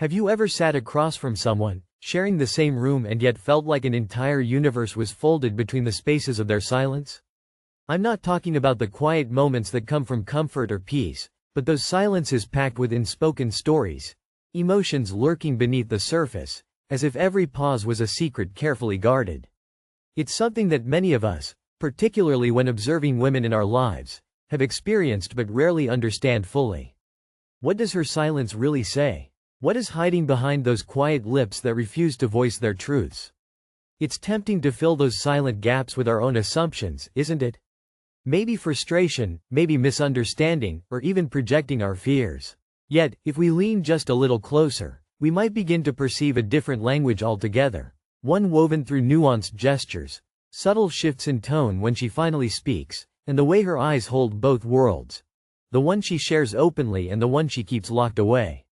Have you ever sat across from someone, sharing the same room and yet felt like an entire universe was folded between the spaces of their silence? I'm not talking about the quiet moments that come from comfort or peace, but those silences packed with unspoken stories, emotions lurking beneath the surface, as if every pause was a secret carefully guarded. It's something that many of us, particularly when observing women in our lives, have experienced but rarely understand fully. What does her silence really say? What is hiding behind those quiet lips that refuse to voice their truths? It's tempting to fill those silent gaps with our own assumptions, isn't it? Maybe frustration, maybe misunderstanding, or even projecting our fears. Yet, if we lean just a little closer, we might begin to perceive a different language altogether, one woven through nuanced gestures, subtle shifts in tone when she finally speaks, and the way her eyes hold both worlds, the one she shares openly and the one she keeps locked away.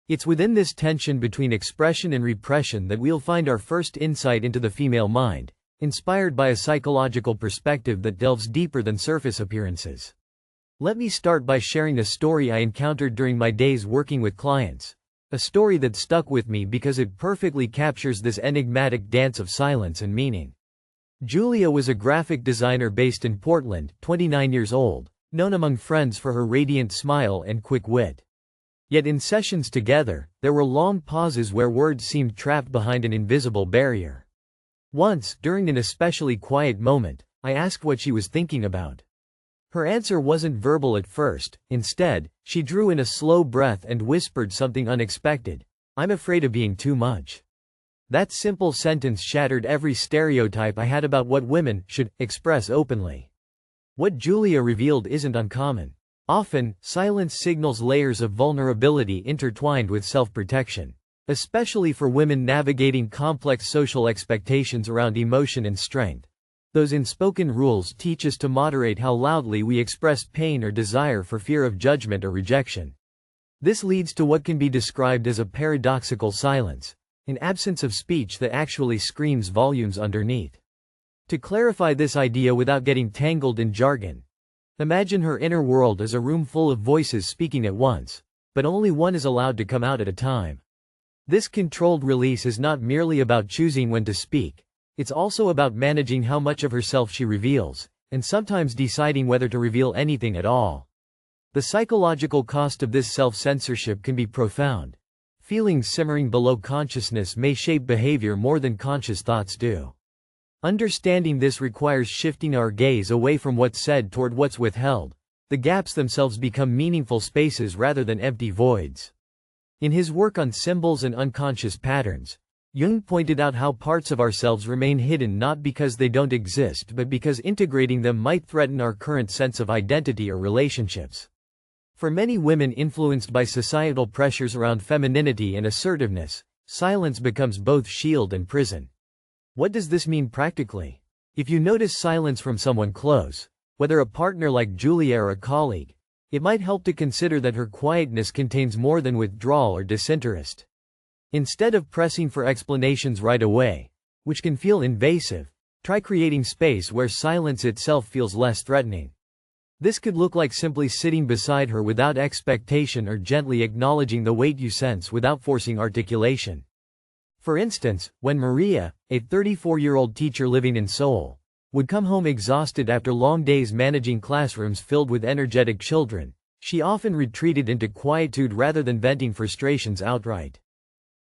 It's within this tension between expression and repression that we'll find our first insight into the female mind, inspired by a psychological perspective that delves deeper than surface appearances. Let me start by sharing a story I encountered during my days working with clients, a story that stuck with me because it perfectly captures this enigmatic dance of silence and meaning. Julia was a graphic designer based in Portland, 29 years old, known among friends for her radiant smile and quick wit. Yet in sessions together, there were long pauses where words seemed trapped behind an invisible barrier. Once, during an especially quiet moment, I asked what she was thinking about. Her answer wasn't verbal at first. Instead, she drew in a slow breath and whispered something unexpected. "I'm afraid of being too much." That simple sentence shattered every stereotype I had about what women should express openly. What Julia revealed isn't uncommon. Often, silence signals layers of vulnerability intertwined with self-protection, especially for women navigating complex social expectations around emotion and strength. Those unspoken rules teach us to moderate how loudly we express pain or desire for fear of judgment or rejection. This leads to what can be described as a paradoxical silence, an absence of speech that actually screams volumes underneath. To clarify this idea without getting tangled in jargon, imagine her inner world as a room full of voices speaking at once, but only one is allowed to come out at a time. This controlled release is not merely about choosing when to speak, it's also about managing how much of herself she reveals, and sometimes deciding whether to reveal anything at all. The psychological cost of this self-censorship can be profound. Feelings simmering below consciousness may shape behavior more than conscious thoughts do. Understanding this requires shifting our gaze away from what's said toward what's withheld. The gaps themselves become meaningful spaces rather than empty voids. In his work on symbols and unconscious patterns, Jung pointed out how parts of ourselves remain hidden not because they don't exist but because integrating them might threaten our current sense of identity or relationships. For many women influenced by societal pressures around femininity and assertiveness, silence becomes both shield and prison. What does this mean practically? If you notice silence from someone close, whether a partner like Julia or a colleague, it might help to consider that her quietness contains more than withdrawal or disinterest. Instead of pressing for explanations right away, which can feel invasive, try creating space where silence itself feels less threatening. This could look like simply sitting beside her without expectation or gently acknowledging the weight you sense without forcing articulation. For instance, when Maria, a 34-year-old teacher living in Seoul, would come home exhausted after long days managing classrooms filled with energetic children, she often retreated into quietude rather than venting frustrations outright.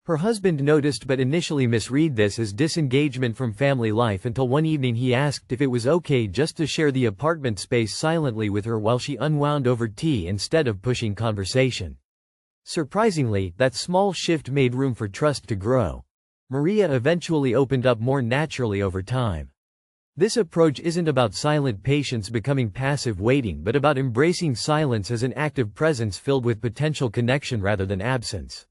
Her husband noticed but initially misread this as disengagement from family life until one evening he asked if it was okay just to share the apartment space silently with her while she unwound over tea instead of pushing conversation. Surprisingly, that small shift made room for trust to grow. Maria eventually opened up more naturally over time. This approach isn't about silent patience becoming passive waiting but about embracing silence as an active presence filled with potential connection rather than absence.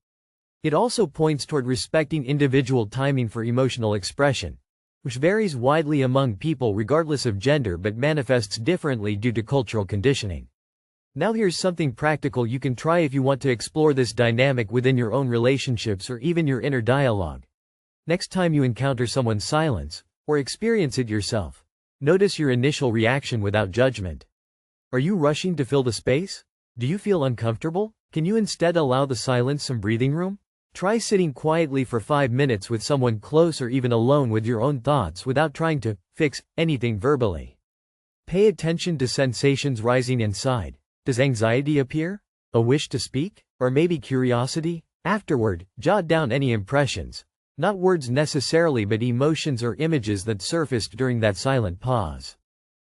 It also points toward respecting individual timing for emotional expression, which varies widely among people regardless of gender but manifests differently due to cultural conditioning. Now here's something practical you can try if you want to explore this dynamic within your own relationships or even your inner dialogue. Next time you encounter someone's silence, or experience it yourself, notice your initial reaction without judgment. Are you rushing to fill the space? Do you feel uncomfortable? Can you instead allow the silence some breathing room? Try sitting quietly for 5 minutes with someone close or even alone with your own thoughts without trying to fix anything verbally. Pay attention to sensations rising inside. Does anxiety appear? A wish to speak? Or maybe curiosity? Afterward, jot down any impressions. Not words necessarily, but emotions or images that surfaced during that silent pause.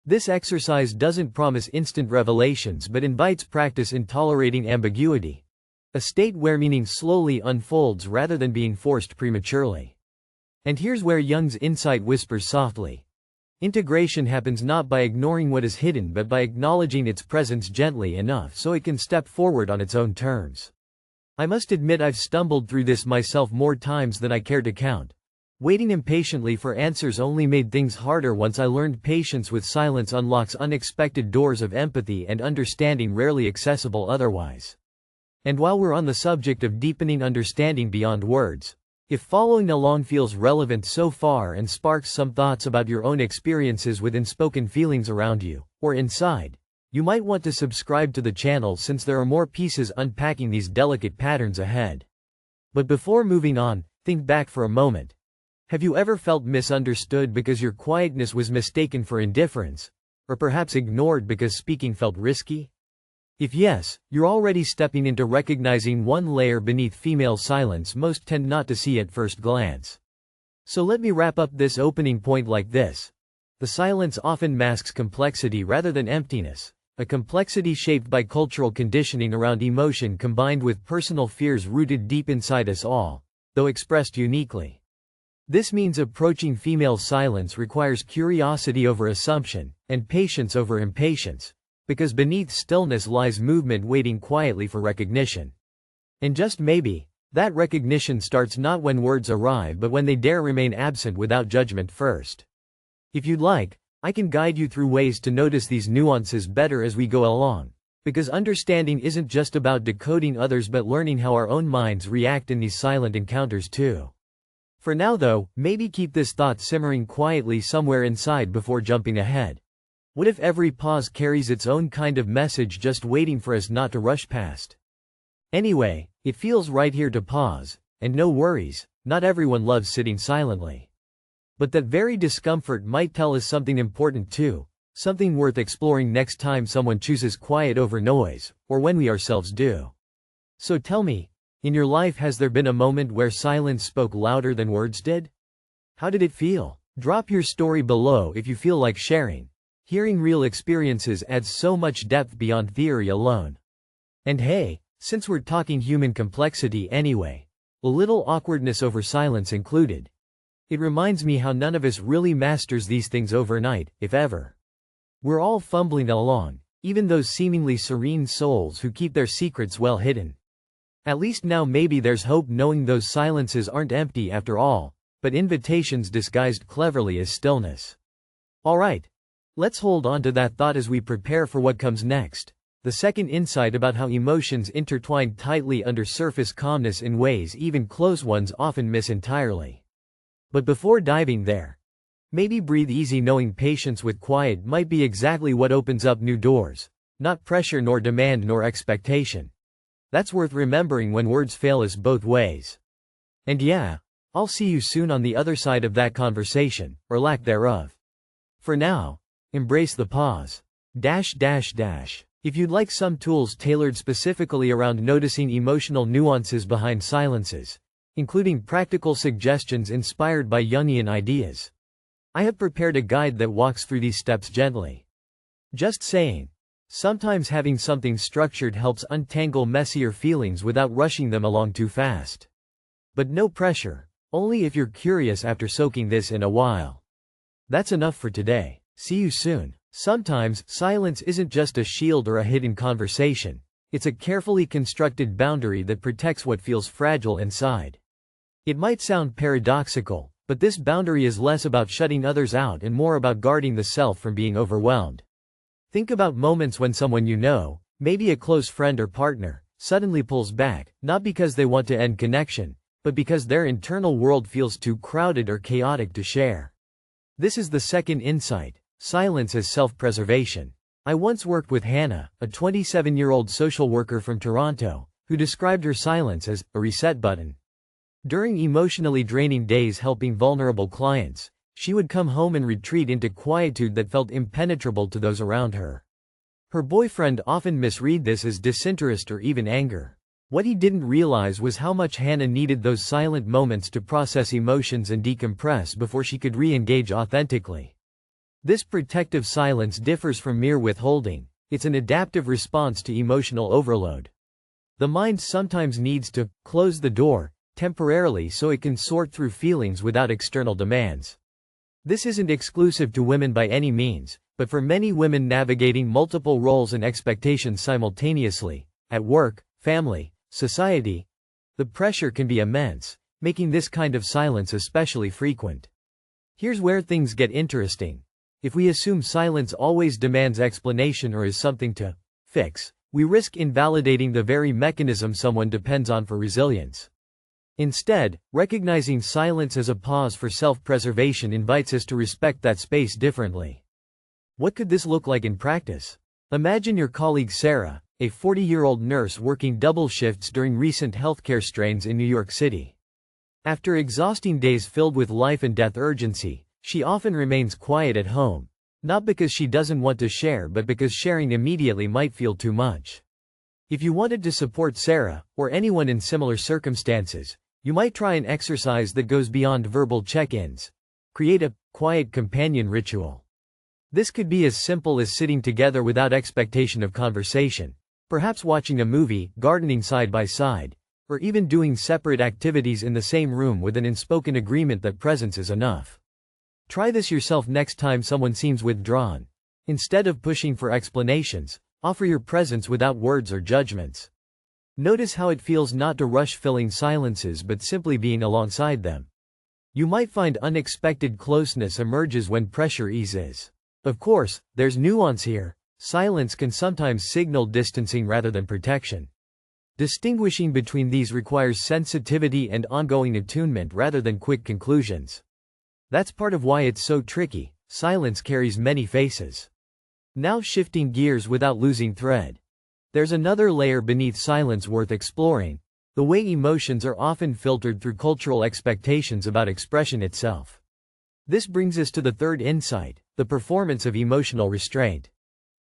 This exercise doesn't promise instant revelations but invites practice in tolerating ambiguity, a state where meaning slowly unfolds rather than being forced prematurely. And here's where Jung's insight whispers softly. Integration happens not by ignoring what is hidden but by acknowledging its presence gently enough so it can step forward on its own terms. I must admit I've stumbled through this myself more times than I care to count. Waiting impatiently for answers only made things harder once I learned patience with silence unlocks unexpected doors of empathy and understanding rarely accessible otherwise. And while we're on the subject of deepening understanding beyond words, if following along feels relevant so far and sparks some thoughts about your own experiences with unspoken feelings around you, or inside, you might want to subscribe to the channel since there are more pieces unpacking these delicate patterns ahead. But before moving on, think back for a moment. Have you ever felt misunderstood because your quietness was mistaken for indifference? Or perhaps ignored because speaking felt risky? If yes, you're already stepping into recognizing one layer beneath female silence most tend not to see at first glance. So let me wrap up this opening point like this. The silence often masks complexity rather than emptiness, a complexity shaped by cultural conditioning around emotion combined with personal fears rooted deep inside us all, though expressed uniquely. This means approaching female silence requires curiosity over assumption, and patience over impatience, because beneath stillness lies movement waiting quietly for recognition. And just maybe, that recognition starts not when words arrive but when they dare remain absent without judgment first. If you'd like, I can guide you through ways to notice these nuances better as we go along, because understanding isn't just about decoding others but learning how our own minds react in these silent encounters too. For now though, maybe keep this thought simmering quietly somewhere inside before jumping ahead. What if every pause carries its own kind of message just waiting for us not to rush past? Anyway, it feels right here to pause, and no worries, not everyone loves sitting silently. But that very discomfort might tell us something important too, something worth exploring next time someone chooses quiet over noise, or when we ourselves do. So tell me, in your life has there been a moment where silence spoke louder than words did? How did it feel? Drop your story below if you feel like sharing. Hearing real experiences adds so much depth beyond theory alone. And hey, since we're talking human complexity anyway, a little awkwardness over silence included. It reminds me how none of us really masters these things overnight, if ever. We're all fumbling along, even those seemingly serene souls who keep their secrets well hidden. At least now maybe there's hope knowing those silences aren't empty after all, but invitations disguised cleverly as stillness. Alright. Let's hold on to that thought as we prepare for what comes next. The second insight about how emotions intertwine tightly under surface calmness in ways even close ones often miss entirely. But before diving there, maybe breathe easy knowing patience with quiet might be exactly what opens up new doors, not pressure nor demand nor expectation. That's worth remembering when words fail us both ways. And yeah, I'll see you soon on the other side of that conversation, or lack thereof. For now, embrace the pause. If you'd like some tools tailored specifically around noticing emotional nuances behind silences, including practical suggestions inspired by Jungian ideas, I have prepared a guide that walks through these steps gently. Just saying. Sometimes having something structured helps untangle messier feelings without rushing them along too fast. But no pressure, only if you're curious after soaking this in a while. That's enough for today. See you soon. Sometimes, silence isn't just a shield or a hidden conversation. It's a carefully constructed boundary that protects what feels fragile inside. It might sound paradoxical, but this boundary is less about shutting others out and more about guarding the self from being overwhelmed. Think about moments when someone you know, maybe a close friend or partner, suddenly pulls back, not because they want to end connection, but because their internal world feels too crowded or chaotic to share. This is the second insight, silence as self-preservation. I once worked with Hannah, a 27-year-old social worker from Toronto, who described her silence as a reset button. During emotionally draining days helping vulnerable clients, she would come home and retreat into quietude that felt impenetrable to those around her. Her boyfriend often misread this as disinterest or even anger. What he didn't realize was how much Hannah needed those silent moments to process emotions and decompress before she could re-engage authentically. This protective silence differs from mere withholding. It's an adaptive response to emotional overload. The mind sometimes needs to close the door temporarily so it can sort through feelings without external demands. This isn't exclusive to women by any means, but for many women navigating multiple roles and expectations simultaneously, at work, family, society, the pressure can be immense, making this kind of silence especially frequent. Here's where things get interesting. If we assume silence always demands explanation or is something to fix, we risk invalidating the very mechanism someone depends on for resilience. Instead, recognizing silence as a pause for self-preservation invites us to respect that space differently. What could this look like in practice? Imagine your colleague Sarah, a 40-year-old nurse working double shifts during recent healthcare strains in New York City. After exhausting days filled with life and death urgency, she often remains quiet at home, not because she doesn't want to share but because sharing immediately might feel too much. If you wanted to support Sarah, or anyone in similar circumstances, you might try an exercise that goes beyond verbal check-ins. Create a quiet companion ritual. This could be as simple as sitting together without expectation of conversation, perhaps watching a movie, gardening side by side, or even doing separate activities in the same room with an unspoken agreement that presence is enough. Try this yourself next time someone seems withdrawn. Instead of pushing for explanations, offer your presence without words or judgments. Notice how it feels not to rush filling silences but simply being alongside them. You might find unexpected closeness emerges when pressure eases. Of course, there's nuance here. Silence can sometimes signal distancing rather than protection. Distinguishing between these requires sensitivity and ongoing attunement rather than quick conclusions. That's part of why it's so tricky. Silence carries many faces. Now shifting gears without losing thread. There's another layer beneath silence worth exploring: the way emotions are often filtered through cultural expectations about expression itself. This brings us to the third insight: the performance of emotional restraint.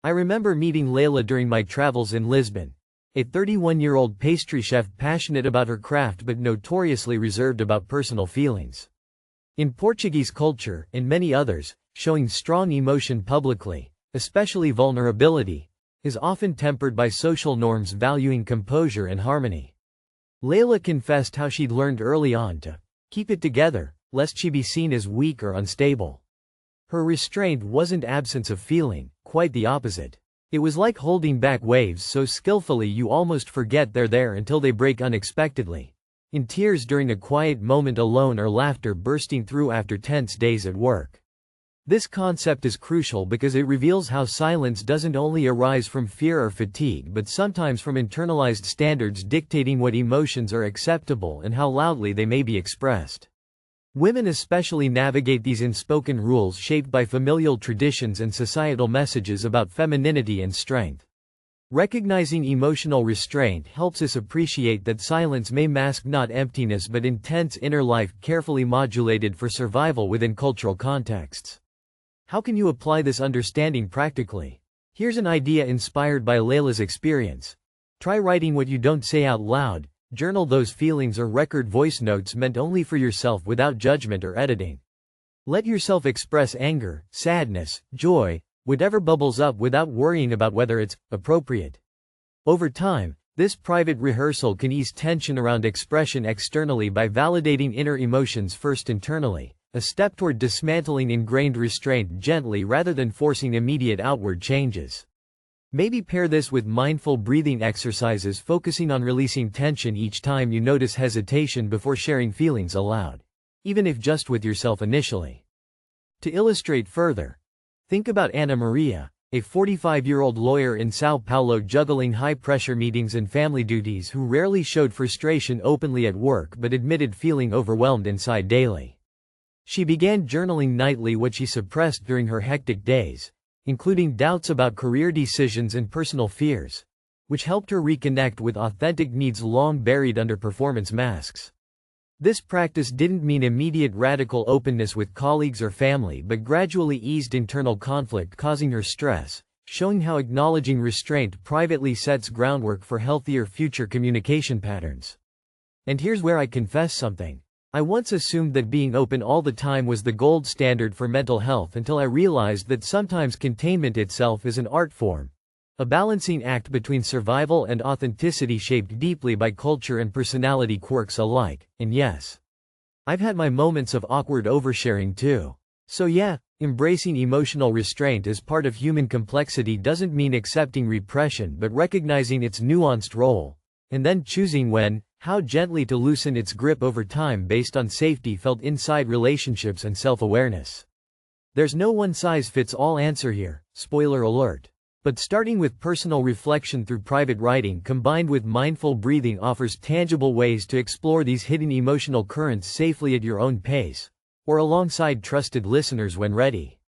I remember meeting Layla during my travels in Lisbon, a 31-year-old pastry chef passionate about her craft but notoriously reserved about personal feelings. In Portuguese culture, and many others, showing strong emotion publicly, especially vulnerability, is often tempered by social norms valuing composure and harmony. Layla confessed how she'd learned early on to keep it together, lest she be seen as weak or unstable. Her restraint wasn't absence of feeling, quite the opposite. It was like holding back waves so skillfully you almost forget they're there until they break unexpectedly, in tears during a quiet moment alone or laughter bursting through after tense days at work. This concept is crucial because it reveals how silence doesn't only arise from fear or fatigue but sometimes from internalized standards dictating what emotions are acceptable and how loudly they may be expressed. Women especially navigate these unspoken rules shaped by familial traditions and societal messages about femininity and strength. Recognizing emotional restraint helps us appreciate that silence may mask not emptiness but intense inner life carefully modulated for survival within cultural contexts. How can you apply this understanding practically? Here's an idea inspired by Layla's experience. Try writing what you don't say out loud. Journal those feelings or record voice notes meant only for yourself without judgment or editing. Let yourself express anger, sadness, joy, whatever bubbles up without worrying about whether it's appropriate. Over time, this private rehearsal can ease tension around expression externally by validating inner emotions first internally, a step toward dismantling ingrained restraint gently rather than forcing immediate outward changes. Maybe pair this with mindful breathing exercises focusing on releasing tension each time you notice hesitation before sharing feelings aloud, even if just with yourself initially. To illustrate further, think about Ana Maria, a 45-year-old lawyer in Sao Paulo juggling high-pressure meetings and family duties who rarely showed frustration openly at work but admitted feeling overwhelmed inside daily. She began journaling nightly what she suppressed during her hectic days, including doubts about career decisions and personal fears, which helped her reconnect with authentic needs long buried under performance masks. This practice didn't mean immediate radical openness with colleagues or family but gradually eased internal conflict causing her stress, showing how acknowledging restraint privately sets groundwork for healthier future communication patterns. And here's where I confess something. I once assumed that being open all the time was the gold standard for mental health until I realized that sometimes containment itself is an art form. A balancing act between survival and authenticity shaped deeply by culture and personality quirks alike, and yes, I've had my moments of awkward oversharing too. So yeah, embracing emotional restraint as part of human complexity doesn't mean accepting repression but recognizing its nuanced role, and then choosing when, how gently to loosen its grip over time based on safety felt inside relationships and self-awareness. There's no one-size-fits-all answer here, spoiler alert. But starting with personal reflection through private writing combined with mindful breathing offers tangible ways to explore these hidden emotional currents safely at your own pace, or alongside trusted listeners when ready.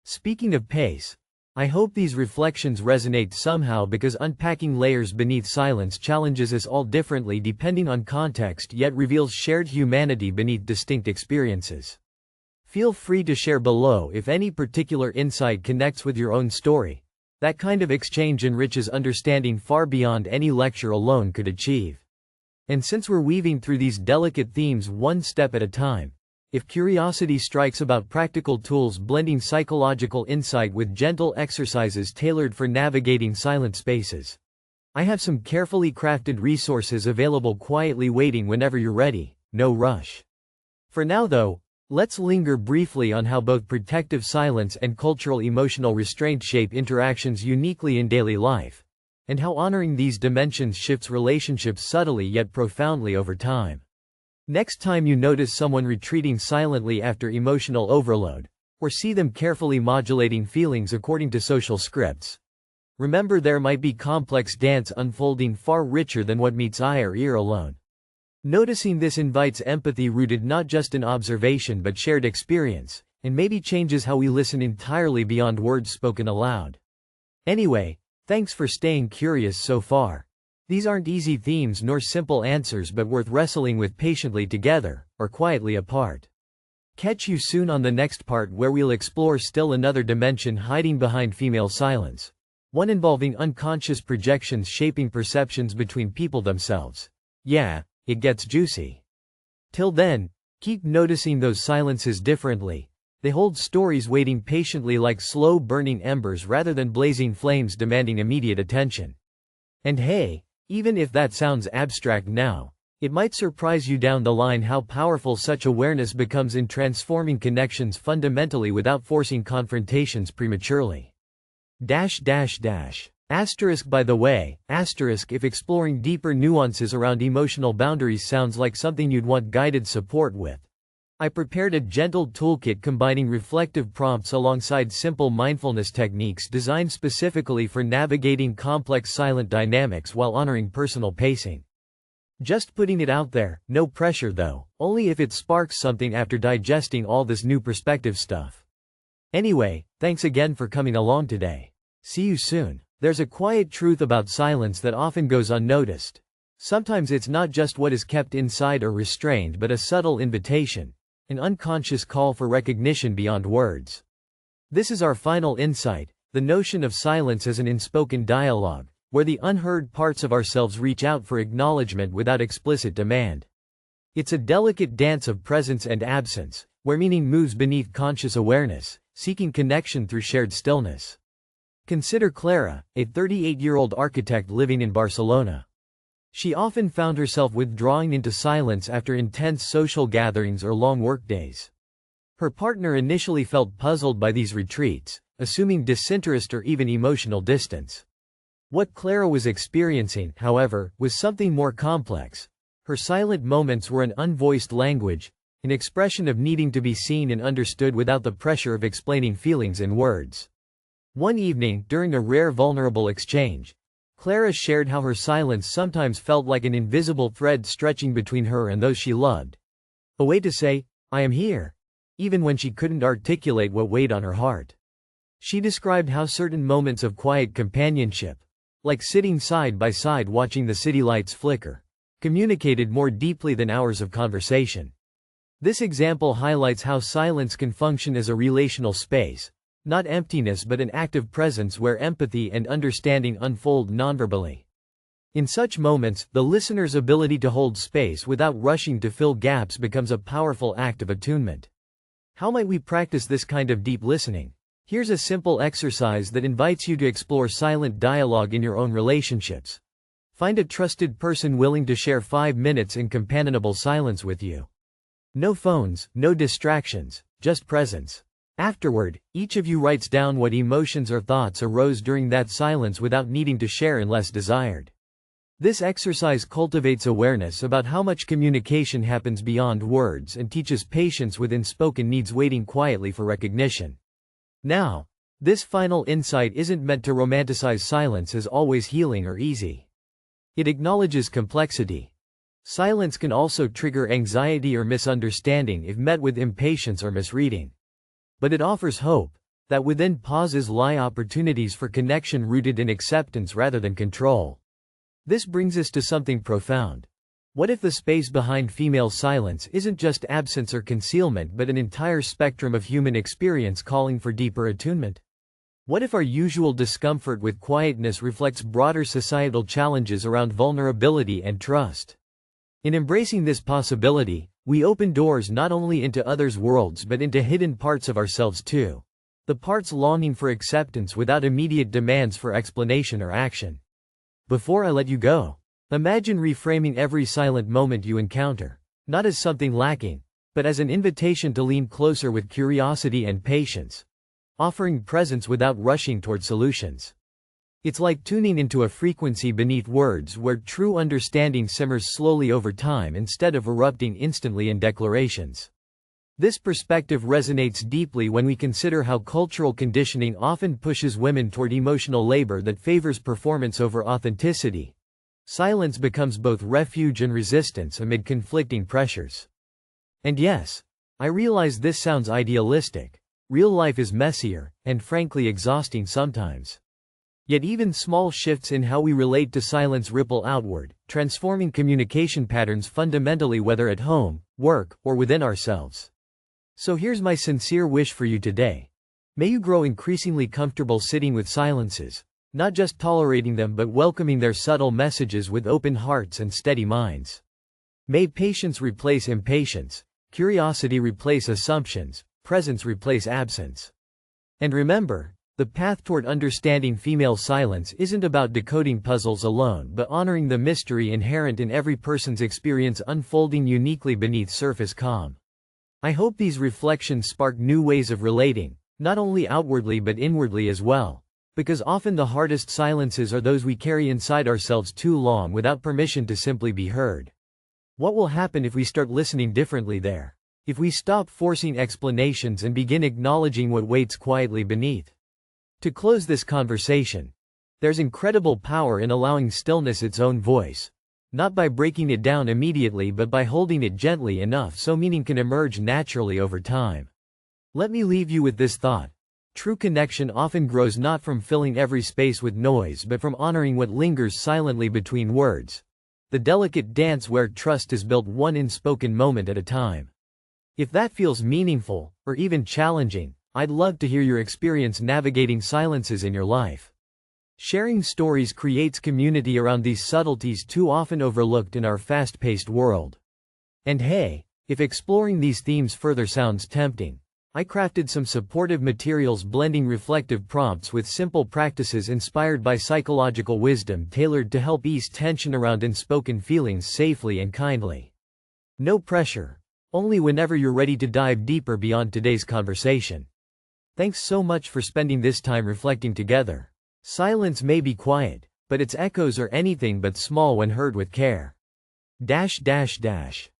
Speaking of pace, I hope these reflections resonate somehow because unpacking layers beneath silence challenges us all differently depending on context yet reveals shared humanity beneath distinct experiences. Feel free to share below if any particular insight connects with your own story. That kind of exchange enriches understanding far beyond any lecture alone could achieve. And since we're weaving through these delicate themes one step at a time, if curiosity strikes about practical tools blending psychological insight with gentle exercises tailored for navigating silent spaces, I have some carefully crafted resources available quietly waiting whenever you're ready, no rush. For now though, let's linger briefly on how both protective silence and cultural emotional restraint shape interactions uniquely in daily life, and how honoring these dimensions shifts relationships subtly yet profoundly over time. Next time you notice someone retreating silently after emotional overload, or see them carefully modulating feelings according to social scripts, remember there might be complex dance unfolding far richer than what meets eye or ear alone. Noticing this invites empathy rooted not just in observation but shared experience, and maybe changes how we listen entirely beyond words spoken aloud. Anyway, thanks for staying curious so far. These aren't easy themes nor simple answers but worth wrestling with patiently together, or quietly apart. Catch you soon on the next part where we'll explore still another dimension hiding behind female silence, one involving unconscious projections shaping perceptions between people themselves. Yeah, it gets juicy. Till then, keep noticing those silences differently. They hold stories waiting patiently like slow-burning embers rather than blazing flames demanding immediate attention. And hey, even if that sounds abstract now, it might surprise you down the line how powerful such awareness becomes in transforming connections fundamentally without forcing confrontations prematurely. Asterisk by the way, asterisk if exploring deeper nuances around emotional boundaries sounds like something you'd want guided support with, I prepared a gentle toolkit combining reflective prompts alongside simple mindfulness techniques designed specifically for navigating complex silent dynamics while honoring personal pacing. Just putting it out there, no pressure though, only if it sparks something after digesting all this new perspective stuff. Anyway, thanks again for coming along today. See you soon. There's a quiet truth about silence that often goes unnoticed. Sometimes it's not just what is kept inside or restrained but a subtle invitation, an unconscious call for recognition beyond words. This is our final insight, the notion of silence as an unspoken dialogue, where the unheard parts of ourselves reach out for acknowledgement without explicit demand. It's a delicate dance of presence and absence, where meaning moves beneath conscious awareness, seeking connection through shared stillness. Consider Clara, a 38-year-old architect living in Barcelona. She often found herself withdrawing into silence after intense social gatherings or long workdays. Her partner initially felt puzzled by these retreats, assuming disinterest or even emotional distance. What Clara was experiencing, however, was something more complex. Her silent moments were an unvoiced language, an expression of needing to be seen and understood without the pressure of explaining feelings in words. One evening, during a rare vulnerable exchange, Clara shared how her silence sometimes felt like an invisible thread stretching between her and those she loved. A way to say, "I am here," even when she couldn't articulate what weighed on her heart. She described how certain moments of quiet companionship, like sitting side by side watching the city lights flicker, communicated more deeply than hours of conversation. This example highlights how silence can function as a relational space, not emptiness but an active presence where empathy and understanding unfold nonverbally. In such moments, the listener's ability to hold space without rushing to fill gaps becomes a powerful act of attunement. How might we practice this kind of deep listening? Here's a simple exercise that invites you to explore silent dialogue in your own relationships. Find a trusted person willing to share 5 minutes in companionable silence with you. No phones, no distractions, just presence. Afterward, each of you writes down what emotions or thoughts arose during that silence without needing to share unless desired. This exercise cultivates awareness about how much communication happens beyond words and teaches patience with unspoken needs waiting quietly for recognition. Now, this final insight isn't meant to romanticize silence as always healing or easy. It acknowledges complexity. Silence can also trigger anxiety or misunderstanding if met with impatience or misreading. But it offers hope, that within pauses lie opportunities for connection rooted in acceptance rather than control. This brings us to something profound. What if the space behind female silence isn't just absence or concealment but an entire spectrum of human experience calling for deeper attunement? What if our usual discomfort with quietness reflects broader societal challenges around vulnerability and trust? In embracing this possibility, we open doors not only into others' worlds but into hidden parts of ourselves too. The parts longing for acceptance without immediate demands for explanation or action. Before I let you go, imagine reframing every silent moment you encounter, not as something lacking, but as an invitation to lean closer with curiosity and patience, offering presence without rushing toward solutions. It's like tuning into a frequency beneath words where true understanding simmers slowly over time instead of erupting instantly in declarations. This perspective resonates deeply when we consider how cultural conditioning often pushes women toward emotional labor that favors performance over authenticity. Silence becomes both refuge and resistance amid conflicting pressures. And yes, I realize this sounds idealistic. Real life is messier, and frankly exhausting sometimes. Yet even small shifts in how we relate to silence ripple outward, transforming communication patterns fundamentally whether at home, work, or within ourselves. So here's my sincere wish for you today. May you grow increasingly comfortable sitting with silences, not just tolerating them but welcoming their subtle messages with open hearts and steady minds. May patience replace impatience, curiosity replace assumptions, presence replace absence. And remember, the path toward understanding female silence isn't about decoding puzzles alone but honoring the mystery inherent in every person's experience unfolding uniquely beneath surface calm. I hope these reflections spark new ways of relating, not only outwardly but inwardly as well, because often the hardest silences are those we carry inside ourselves too long without permission to simply be heard. What will happen if we start listening differently there? If we stop forcing explanations and begin acknowledging what waits quietly beneath? To close this conversation, there's incredible power in allowing stillness its own voice, not by breaking it down immediately but by holding it gently enough so meaning can emerge naturally over time. Let me leave you with this thought. True connection often grows not from filling every space with noise but from honoring what lingers silently between words, the delicate dance where trust is built one unspoken moment at a time. If that feels meaningful, or even challenging, I'd love to hear your experience navigating silences in your life. Sharing stories creates community around these subtleties too often overlooked in our fast-paced world. And hey, if exploring these themes further sounds tempting, I crafted some supportive materials blending reflective prompts with simple practices inspired by psychological wisdom tailored to help ease tension around unspoken feelings safely and kindly. No pressure, only whenever you're ready to dive deeper beyond today's conversation. Thanks so much for spending this time reflecting together. Silence may be quiet, but its echoes are anything but small when heard with care.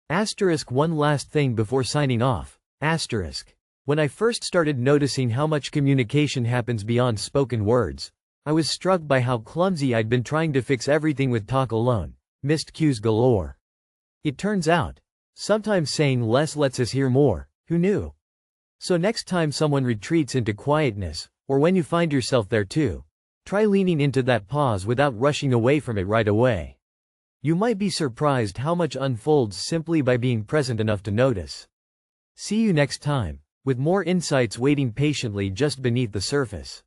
Asterisk one last thing before signing off. Asterisk. When I first started noticing how much communication happens beyond spoken words, I was struck by how clumsy I'd been trying to fix everything with talk alone. Missed cues galore. It turns out, sometimes saying less lets us hear more. Who knew? So next time someone retreats into quietness, or when you find yourself there too, try leaning into that pause without rushing away from it right away. You might be surprised how much unfolds simply by being present enough to notice. See you next time, with more insights waiting patiently just beneath the surface.